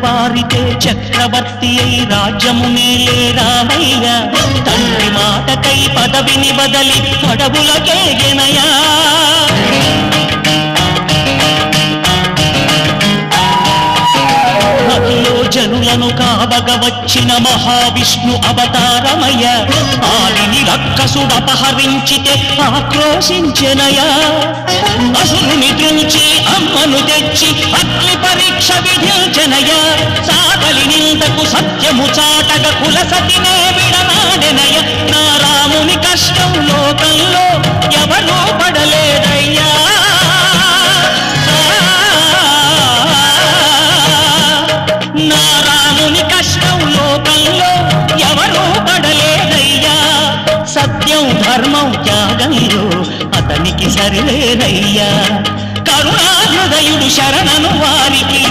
తెల్లవారితే చక్రవర్తి అయి రాజ్యమునేలే రామయ్య తండ్రి మాటకై పదవిని బదలి అడవులకేగెనయా జనులను కావగ వచ్చిన మహావిష్ణు అవతారమయ్య ఆలిని రక్కసుడపహరించితే ఆక్రోశించెనయా అసురుని దృంచి అమ్మను తెచ్చి అగ్ని పరీక్ష విధించెనయా సాగలి నిందకు సత్యము చాటగ కులసతినే విడనాడెనయ నా రాముని కష్టం లోకంలో ఎవరూ పడలేదయ్యా నా రాముని కష్టం లోకంలో ఎవరూ పడలేదయ్యా సత్యం ధర్మం త్యాగంలో అతనికి సరిలేదయ్యా కరుణాహృదయుడు శరణను వారికి